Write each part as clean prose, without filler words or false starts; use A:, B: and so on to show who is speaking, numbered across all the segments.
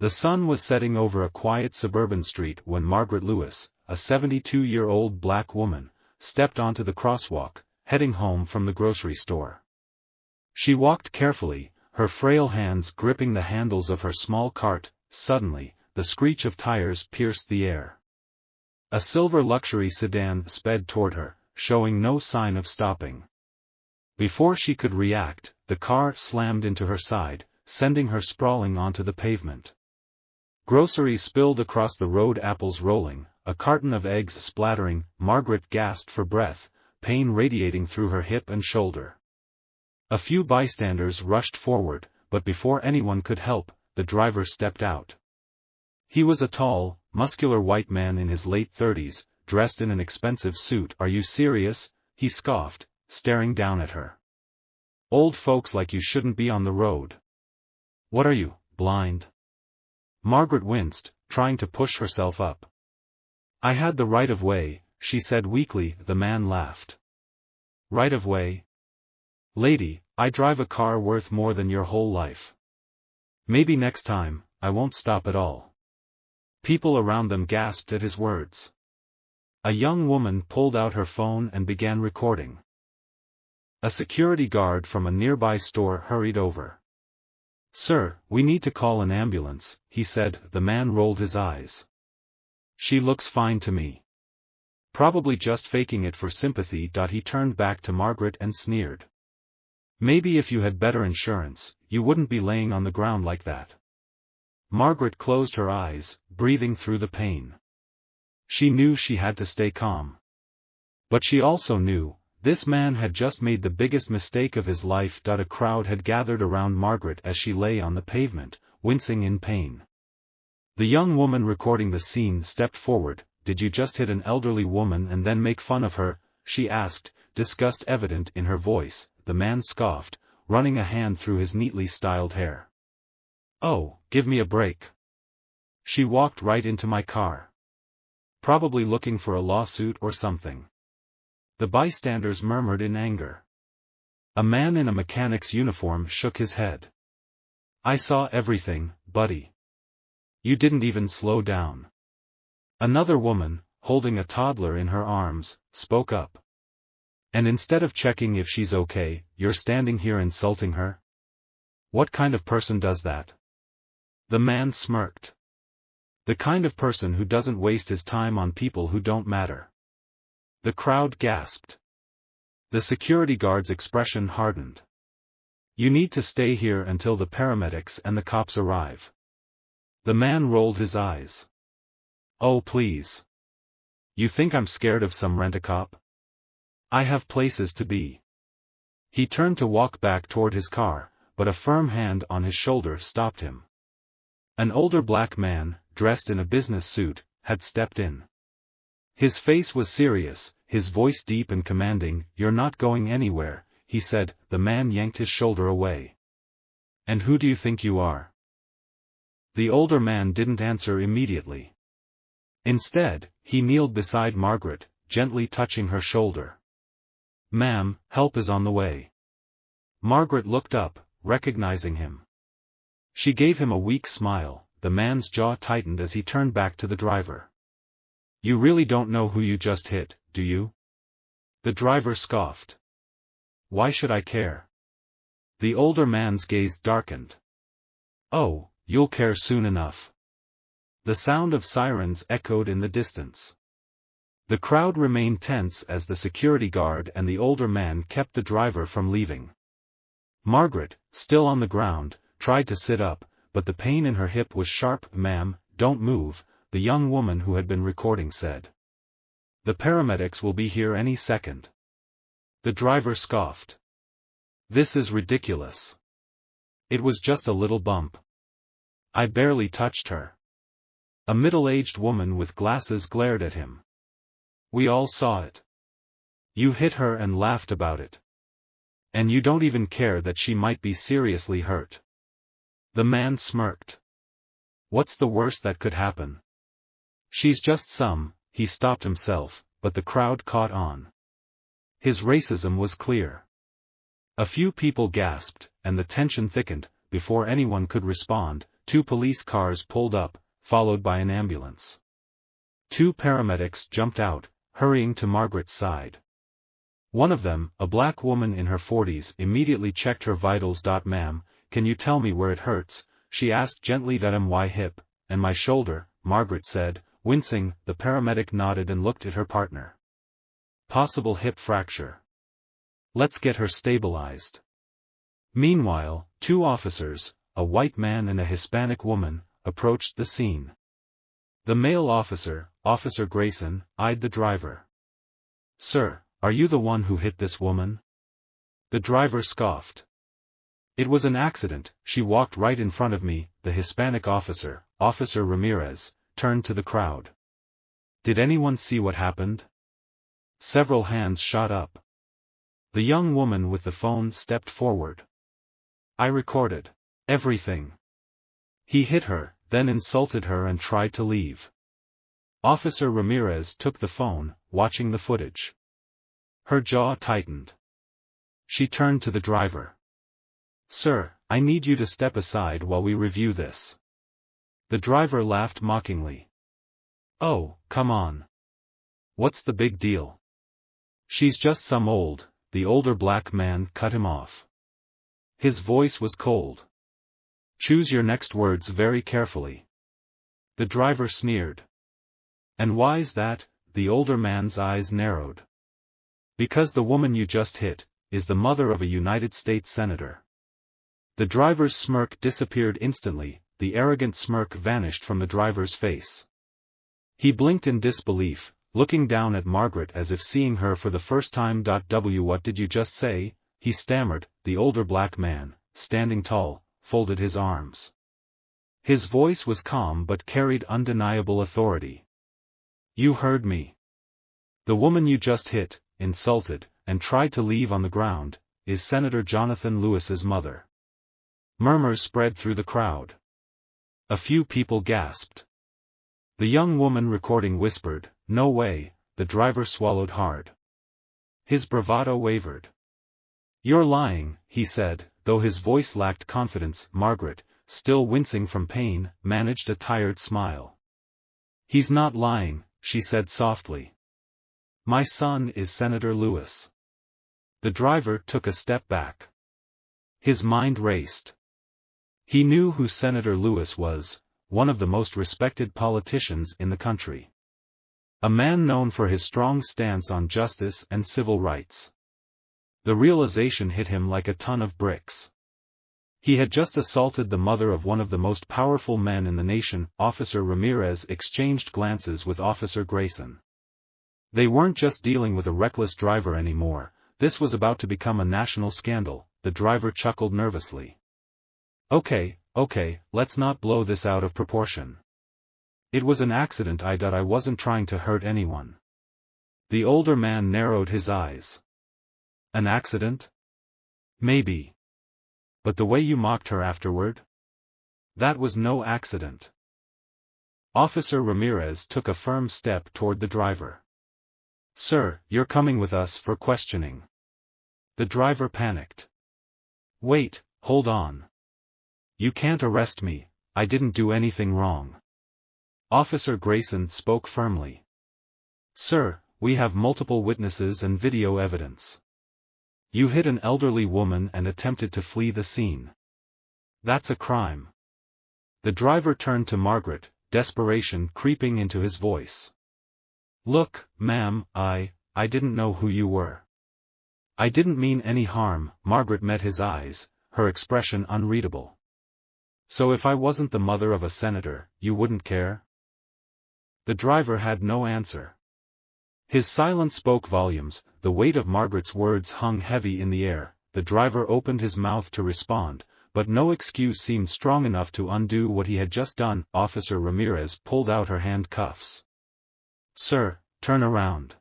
A: The sun was setting over a quiet suburban street when Margaret Lewis, a 72-year-old black woman, stepped onto the crosswalk, heading home from the grocery store. She walked carefully, her frail hands gripping the handles of her small cart. Suddenly, the screech of tires pierced the air. A silver luxury sedan sped toward her, showing no sign of stopping. Before she could react, the car slammed into her side, sending her sprawling onto the pavement. Groceries spilled across the road, apples rolling, a carton of eggs splattering. Margaret gasped for breath, pain radiating through her hip and shoulder. A few bystanders rushed forward, but before anyone could help, the driver stepped out. He was a tall, muscular white man in his late 30s, dressed in an expensive suit. "Are you serious?" he scoffed, staring down at her. "Old folks like you shouldn't be on the road. What are you, blind?" Margaret winced, trying to push herself up. "I had the right of way," she said weakly. The man laughed. "Right of way? Lady, I drive a car worth more than your whole life. Maybe next time, I won't stop at all." People around them gasped at his words. A young woman pulled out her phone and began recording. A security guard from a nearby store hurried over. "Sir, we need to call an ambulance," he said. The man rolled his eyes. "She looks fine to me. Probably just faking it for sympathy." He turned back to Margaret and sneered. "Maybe if you had better insurance, you wouldn't be laying on the ground like that." Margaret closed her eyes, breathing through the pain. She knew she had to stay calm. But she also knew, this man had just made the biggest mistake of his life. A crowd had gathered around Margaret as she lay on the pavement, wincing in pain. The young woman recording the scene stepped forward. "Did you just hit an elderly woman and then make fun of her?" she asked, disgust evident in her voice. The man scoffed, running a hand through his neatly styled hair. "Oh, give me a break. She walked right into my car. Probably looking for a lawsuit or something." The bystanders murmured in anger. A man in a mechanic's uniform shook his head. "I saw everything, buddy. You didn't even slow down." Another woman, holding a toddler in her arms, spoke up. "And instead of checking if she's okay, you're standing here insulting her? What kind of person does that?" The man smirked. "The kind of person who doesn't waste his time on people who don't matter." The crowd gasped. The security guard's expression hardened. "You need to stay here until the paramedics and the cops arrive." The man rolled his eyes. "Oh please. You think I'm scared of some rent-a-cop? I have places to be." He turned to walk back toward his car, but a firm hand on his shoulder stopped him. An older black man, dressed in a business suit, had stepped in. His face was serious, his voice deep and commanding. "You're not going anywhere," he said. The man yanked his shoulder away. "And who do you think you are?" The older man didn't answer immediately. Instead, he kneeled beside Margaret, gently touching her shoulder. "Ma'am, help is on the way." Margaret looked up, recognizing him. She gave him a weak smile. The man's jaw tightened as he turned back to the driver. "You really don't know who you just hit, do you?" The driver scoffed. "Why should I care?" The older man's gaze darkened. "Oh, you'll care soon enough." The sound of sirens echoed in the distance. The crowd remained tense as the security guard and the older man kept the driver from leaving. Margaret, still on the ground, tried to sit up, but the pain in her hip was sharp. "Ma'am, don't move," the young woman who had been recording said. "The paramedics will be here any second." The driver scoffed. "This is ridiculous. It was just a little bump. I barely touched her." A middle-aged woman with glasses glared at him. "We all saw it. You hit her and laughed about it. And you don't even care that she might be seriously hurt." The man smirked. "What's the worst that could happen?" "She's just some," he stopped himself, but the crowd caught on. His racism was clear. A few people gasped, and the tension thickened. Before anyone could respond, 2 police cars pulled up, followed by an ambulance. 2 paramedics jumped out, hurrying to Margaret's side. One of them, a black woman in her 40s, immediately checked her vitals. "Ma'am, can you tell me where it hurts?" she asked gently. "My hip, and my shoulder," Margaret said, wincing. The paramedic nodded and looked at her partner. "Possible hip fracture. Let's get her stabilized." Meanwhile, 2 officers, a white man and a Hispanic woman, approached the scene. The male officer, Officer Grayson, eyed the driver. "Sir, are you the one who hit this woman?" The driver scoffed. "It was an accident, she walked right in front of me." The Hispanic officer, Officer Ramirez, turned to the crowd. "Did anyone see what happened?" Several hands shot up. The young woman with the phone stepped forward. "I recorded everything. He hit her, then insulted her and tried to leave." Officer Ramirez took the phone, watching the footage. Her jaw tightened. She turned to the driver. "Sir, I need you to step aside while we review this." The driver laughed mockingly. "Oh, come on. What's the big deal?" "She's just some old," the older black man cut him off. His voice was cold. "Choose your next words very carefully." The driver sneered. "And why's that?" The older man's eyes narrowed. "Because the woman you just hit is the mother of a United States senator." The driver's smirk disappeared instantly. The arrogant smirk vanished from the driver's face. He blinked in disbelief, looking down at Margaret as if seeing her for the first time. "What did you just say?" he stammered. The older black man, standing tall, folded his arms. His voice was calm but carried undeniable authority. "You heard me. The woman you just hit, insulted, and tried to leave on the ground, is Senator Jonathan Lewis's mother." Murmurs spread through the crowd. A few people gasped. The young woman recording whispered, "No way." The driver swallowed hard. His bravado wavered. "You're lying," he said, though his voice lacked confidence. Margaret, still wincing from pain, managed a tired smile. "He's not lying," she said softly. "My son is Senator Lewis." The driver took a step back. His mind raced. He knew who Senator Lewis was, one of the most respected politicians in the country. A man known for his strong stance on justice and civil rights. The realization hit him like a ton of bricks. He had just assaulted the mother of one of the most powerful men in the nation. Officer Ramirez exchanged glances with Officer Grayson. They weren't just dealing with a reckless driver anymore, this was about to become a national scandal. The driver chuckled nervously. Okay, let's not blow this out of proportion. It was an accident. I wasn't trying to hurt anyone." The older man narrowed his eyes. "An accident? Maybe. But the way you mocked her afterward? That was no accident." Officer Ramirez took a firm step toward the driver. "Sir, you're coming with us for questioning." The driver panicked. "Wait, hold on. You can't arrest me, I didn't do anything wrong." Officer Grayson spoke firmly. "Sir, we have multiple witnesses and video evidence. You hit an elderly woman and attempted to flee the scene. That's a crime." The driver turned to Margaret, desperation creeping into his voice. "Look, ma'am, I didn't know who you were. I didn't mean any harm." Margaret met his eyes, her expression unreadable. "So if I wasn't the mother of a senator, you wouldn't care?" The driver had no answer. His silence spoke volumes. The weight of Margaret's words hung heavy in the air. The driver opened his mouth to respond, but no excuse seemed strong enough to undo what he had just done. Officer Ramirez pulled out her handcuffs. "Sir, turn around.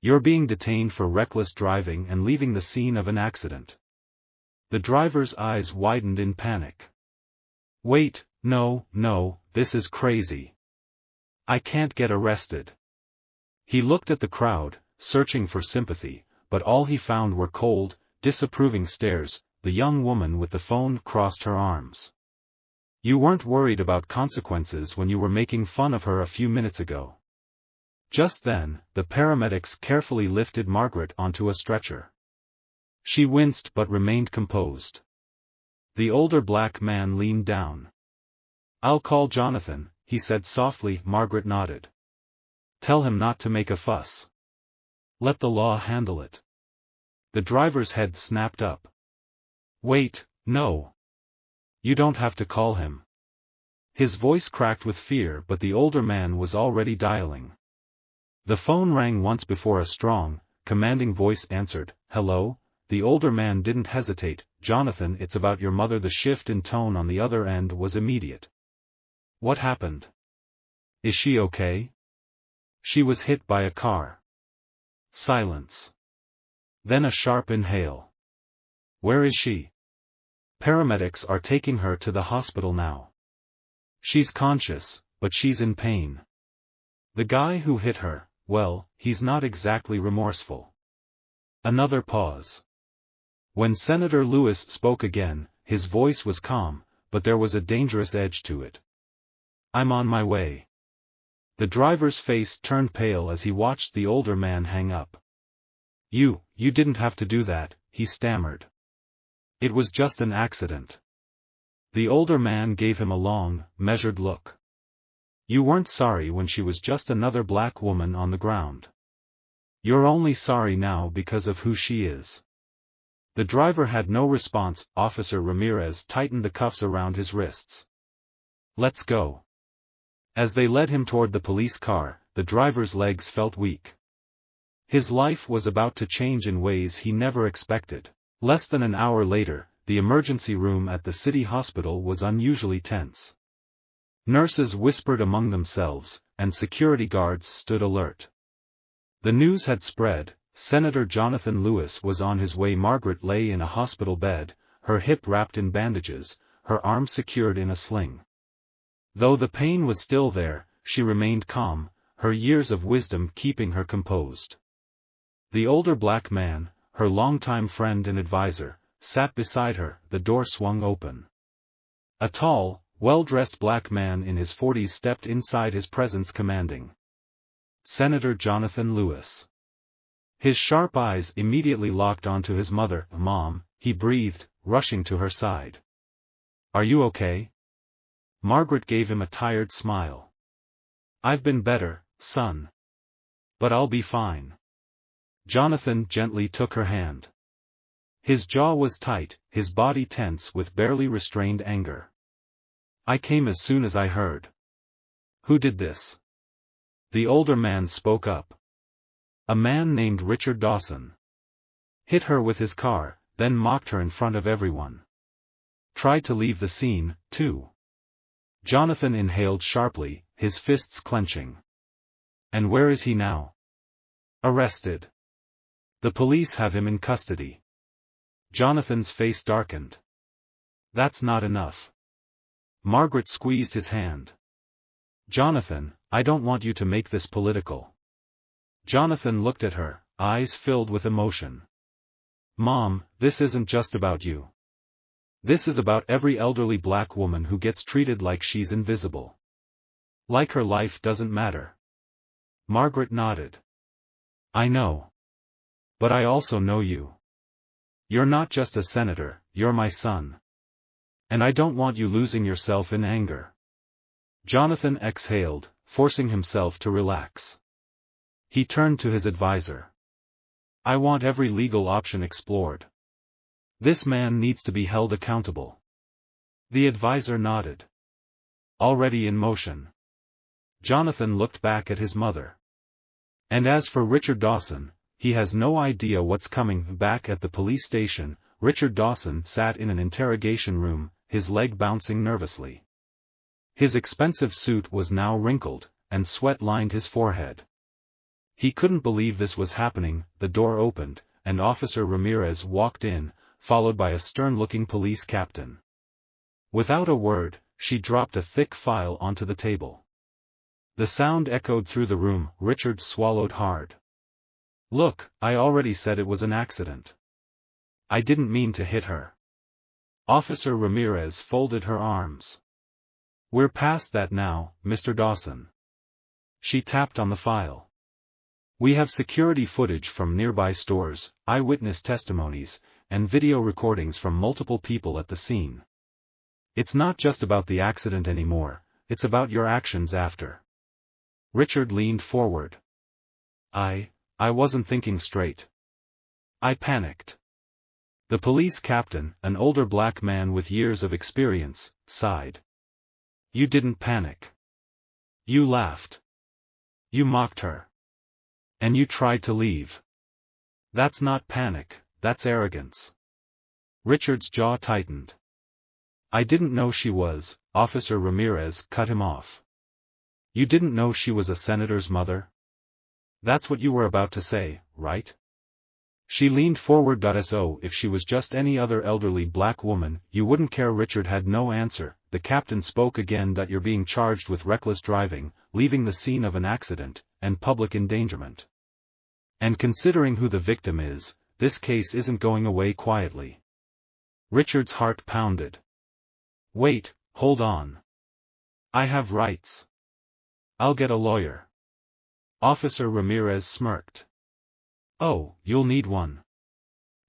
A: You're being detained for reckless driving and leaving the scene of an accident." The driver's eyes widened in panic. "Wait, no, this is crazy. I can't get arrested." He looked at the crowd, searching for sympathy, but all he found were cold, disapproving stares. The young woman with the phone crossed her arms. You weren't worried about consequences when you were making fun of her a few minutes ago. Just then, the paramedics carefully lifted Margaret onto a stretcher. She winced but remained composed. The older black man leaned down. "I'll call Jonathan," he said softly. Margaret nodded. "Tell him not to make a fuss. Let the law handle it." The driver's head snapped up. "Wait, no. You don't have to call him." His voice cracked with fear, but the older man was already dialing. The phone rang once before a strong, commanding voice answered. "Hello?" The older man didn't hesitate. "Jonathan, it's about your mother." The shift in tone on the other end was immediate. "What happened? Is she okay?" "She was hit by a car." Silence. Then a sharp inhale. "Where is she?" "Paramedics are taking her to the hospital now. She's conscious, but she's in pain. The guy who hit her, well, he's not exactly remorseful." Another pause. When Senator Lewis spoke again, his voice was calm, but there was a dangerous edge to it. "I'm on my way." The driver's face turned pale as he watched the older man hang up. You didn't have to do that," he stammered. "It was just an accident." The older man gave him a long, measured look. "You weren't sorry when she was just another black woman on the ground. You're only sorry now because of who she is." The driver had no response. Officer Ramirez tightened the cuffs around his wrists. "Let's go." As they led him toward the police car, the driver's legs felt weak. His life was about to change in ways he never expected. Less than an hour later, the emergency room at the city hospital was unusually tense. Nurses whispered among themselves, and security guards stood alert. The news had spread. Senator Jonathan Lewis was on his way. Margaret lay in a hospital bed, her hip wrapped in bandages, her arm secured in a sling. Though the pain was still there, she remained calm, her years of wisdom keeping her composed. The older black man, her longtime friend and advisor, sat beside her. The door swung open. A tall, well-dressed black man in his 40s stepped inside, his presence commanding. Senator Jonathan Lewis. His sharp eyes immediately locked onto his mother. "Mom," he breathed, rushing to her side. "Are you okay?" Margaret gave him a tired smile. "I've been better, son. But I'll be fine." Jonathan gently took her hand. His jaw was tight, his body tense with barely restrained anger. "I came as soon as I heard." "Who did this?" The older man spoke up. "A man named Richard Dawson. Hit her with his car, then mocked her in front of everyone. Tried to leave the scene, too." Jonathan inhaled sharply, his fists clenching. "And where is he now?" "Arrested. The police have him in custody." Jonathan's face darkened. "That's not enough." Margaret squeezed his hand. "Jonathan, I don't want you to make this political." Jonathan looked at her, eyes filled with emotion. "Mom, this isn't just about you. This is about every elderly black woman who gets treated like she's invisible. Like her life doesn't matter." Margaret nodded. "I know. But I also know you. You're not just a senator, you're my son. And I don't want you losing yourself in anger." Jonathan exhaled, forcing himself to relax. He turned to his advisor. "I want every legal option explored. This man needs to be held accountable." The advisor nodded. "Already in motion." Jonathan looked back at his mother. "And as for Richard Dawson, he has no idea what's coming." Back at the police station, Richard Dawson sat in an interrogation room, his leg bouncing nervously. His expensive suit was now wrinkled, and sweat lined his forehead. He couldn't believe this was happening. The door opened, and Officer Ramirez walked in, followed by a stern-looking police captain. Without a word, she dropped a thick file onto the table. The sound echoed through the room. Richard swallowed hard. "Look, I already said it was an accident. I didn't mean to hit her." Officer Ramirez folded her arms. We're past that now, Mr. Dawson. She tapped on the file. We have security footage from nearby stores, eyewitness testimonies, and video recordings from multiple people at the scene. It's not just about the accident anymore, it's about your actions after. Richard leaned forward. I wasn't thinking straight. I panicked. The police captain, an older black man with years of experience, sighed. You didn't panic. You laughed. You mocked her. And you tried to leave. That's not panic, that's arrogance. Richard's jaw tightened. I didn't know she was, Officer Ramirez cut him off. You didn't know she was a senator's mother? That's what you were about to say, right? She leaned forward. So if she was just any other elderly black woman, you wouldn't care. Richard had no answer. The captain spoke again. You're being charged with reckless driving, leaving the scene of an accident, and public endangerment. And considering who the victim is, this case isn't going away quietly. Richard's heart pounded. Wait, hold on. I have rights. I'll get a lawyer. Officer Ramirez smirked. Oh, you'll need one.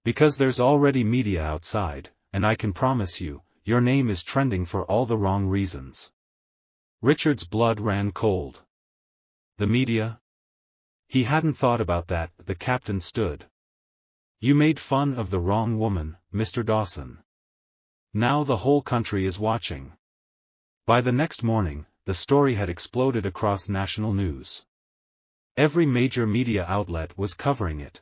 A: Because there's already media outside, and I can promise you, your name is trending for all the wrong reasons. Richard's blood ran cold. The media? He hadn't thought about that. The captain stood. You made fun of the wrong woman, Mr. Dawson. Now the whole country is watching. By the next morning, the story had exploded across national news. Every major media outlet was covering it.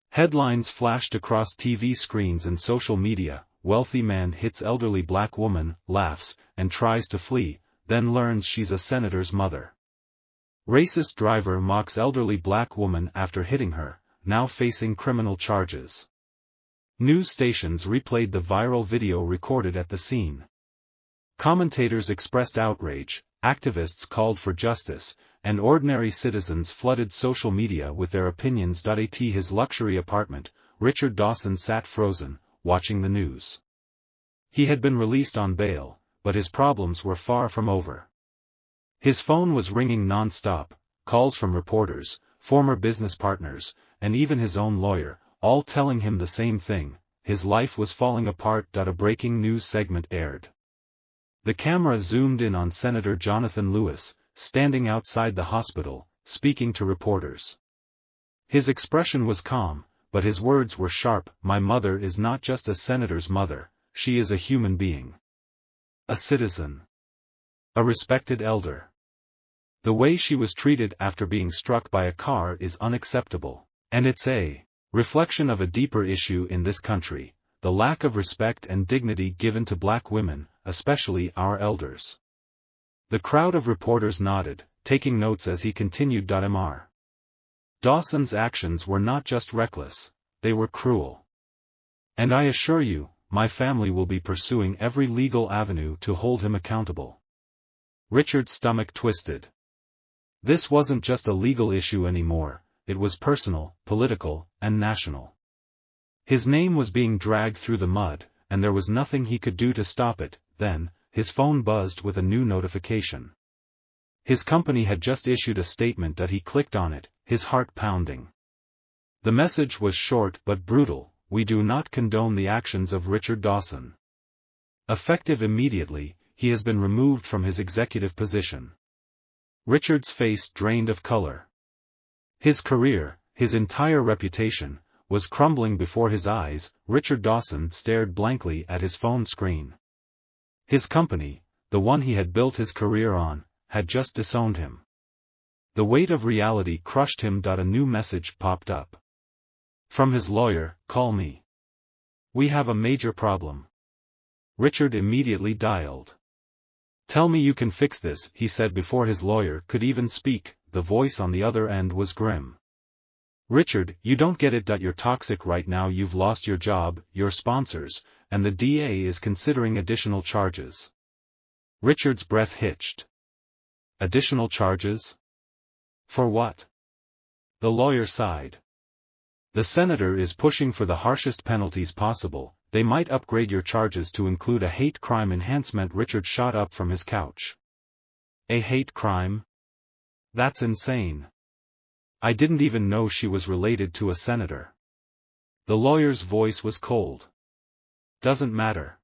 A: Headlines flashed across TV screens and social media. Wealthy man hits elderly black woman, laughs, and tries to flee, then learns she's a senator's mother. Racist driver mocks elderly black woman after hitting her, now facing criminal charges. News stations replayed the viral video recorded at the scene. Commentators expressed outrage, activists called for justice, and ordinary citizens flooded social media with their opinions. At his luxury apartment, Richard Dawson sat frozen, watching the news. He had been released on bail, but his problems were far from over. His phone was ringing non-stop, calls from reporters, former business partners, and even his own lawyer, all telling him the same thing: his life was falling apart. A breaking news segment aired. The camera zoomed in on Senator Jonathan Lewis, standing outside the hospital, speaking to reporters. His expression was calm, but his words were sharp. My mother is not just a senator's mother, she is a human being. A citizen. A respected elder. The way she was treated after being struck by a car is unacceptable, and it's a reflection of a deeper issue in this country: the lack of respect and dignity given to black women, especially our elders. The crowd of reporters nodded, taking notes as he continued. Mr. Dawson's actions were not just reckless, they were cruel. And I assure you, my family will be pursuing every legal avenue to hold him accountable. Richard's stomach twisted. This wasn't just a legal issue anymore, it was personal, political, and national. His name was being dragged through the mud, and there was nothing he could do to stop it. Then, his phone buzzed with a new notification. His company had just issued a statement. He clicked on it, his heart pounding. The message was short but brutal: we do not condone the actions of Richard Dawson. Effective immediately, he has been removed from his executive position. Richard's face drained of color. His career, his entire reputation, was crumbling before his eyes. Richard Dawson stared blankly at his phone screen. His company, the one he had built his career on, had just disowned him. The weight of reality crushed him. A new message popped up. From his lawyer: call me. We have a major problem. Richard immediately dialed. Tell me you can fix this, he said before his lawyer could even speak. The voice on the other end was grim. Richard, you don't get it. You're toxic right now. You've lost your job, your sponsors, and the DA is considering additional charges. Richard's breath hitched. Additional charges? For what? The lawyer sighed. The senator is pushing for the harshest penalties possible, they might upgrade your charges to include a hate crime enhancement. Richard shot up from his couch. A hate crime? That's insane. I didn't even know she was related to a senator. The lawyer's voice was cold. Doesn't matter.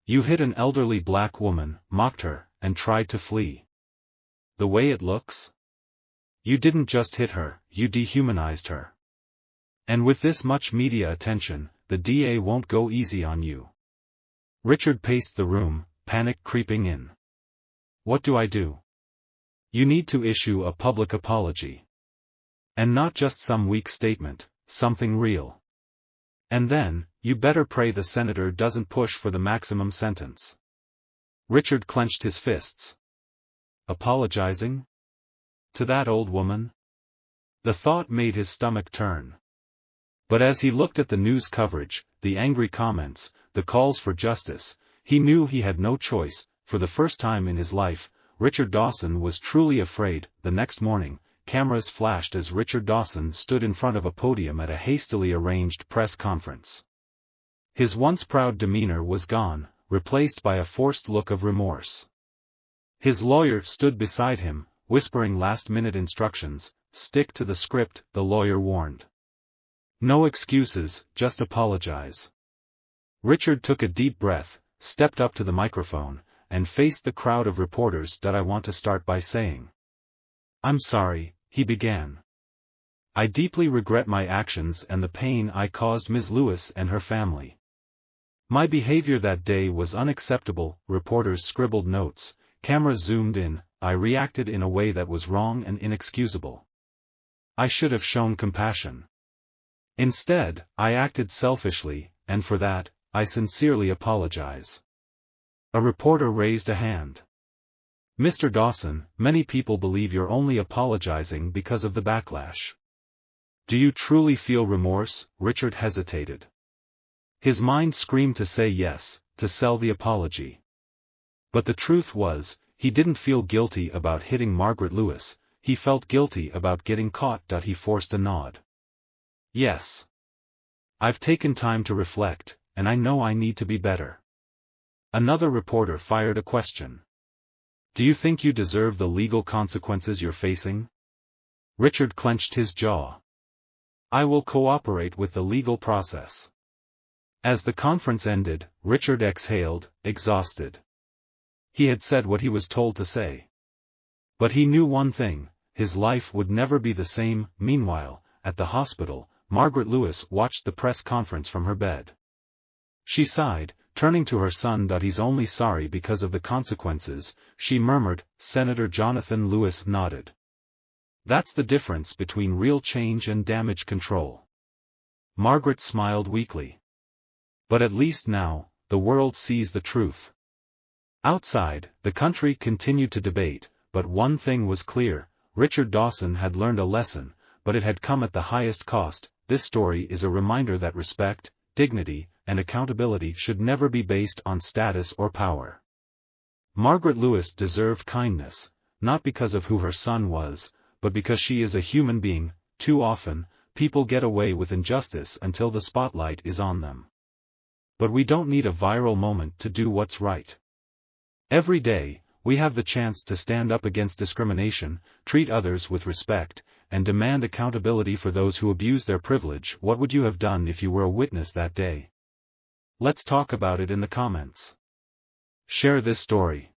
A: You hit an elderly black woman, mocked her, and tried to flee. The way it looks? You didn't just hit her, you dehumanized her. And with this much media attention, the DA won't go easy on you. Richard paced the room, panic creeping in. What do I do? You need to issue a public apology. And not just some weak statement, something real. And then, you better pray the senator doesn't push for the maximum sentence. Richard clenched his fists. Apologizing? To that old woman? The thought made his stomach turn. But as he looked at the news coverage, the angry comments, the calls for justice, he knew he had no choice. For the first time in his life, Richard Dawson was truly afraid. The next morning, cameras flashed as Richard Dawson stood in front of a podium at a hastily arranged press conference. His once proud demeanor was gone, replaced by a forced look of remorse. His lawyer stood beside him, whispering last-minute instructions. Stick to the script, the lawyer warned. No excuses, just apologize. Richard took a deep breath, stepped up to the microphone, and faced the crowd of reporters. I want to start by saying, I'm sorry, he began. I deeply regret my actions and the pain I caused Ms. Lewis and her family. My behavior that day was unacceptable. Reporters scribbled notes, cameras zoomed in. I reacted in a way that was wrong and inexcusable. I should have shown compassion. Instead, I acted selfishly, and for that, I sincerely apologize. A reporter raised a hand. Mr. Dawson, many people believe you're only apologizing because of the backlash. Do you truly feel remorse? Richard hesitated. His mind screamed to say yes, to sell the apology. But the truth was, he didn't feel guilty about hitting Margaret Lewis, he felt guilty about getting caught. He forced a nod. Yes. I've taken time to reflect, and I know I need to be better. Another reporter fired a question. Do you think you deserve the legal consequences you're facing? Richard clenched his jaw. I will cooperate with the legal process. As the conference ended, Richard exhaled, exhausted. He had said what he was told to say. But he knew one thing, his life would never be the same. Meanwhile, at the hospital, Margaret Lewis watched the press conference from her bed. She sighed, turning to her son. He's only sorry because of the consequences, she murmured. Senator Jonathan Lewis nodded. That's the difference between real change and damage control. Margaret smiled weakly. But at least now, the world sees the truth. Outside, the country continued to debate, but one thing was clear, Richard Dawson had learned a lesson, but it had come at the highest cost. This story is a reminder that respect, dignity, and accountability should never be based on status or power. Margaret Lewis deserved kindness, not because of who her son was, but because she is a human being. Too often, people get away with injustice until the spotlight is on them. But we don't need a viral moment to do what's right. Every day, we have the chance to stand up against discrimination, treat others with respect, and demand accountability for those who abuse their privilege. What would you have done if you were a witness that day? Let's talk about it in the comments. Share this story.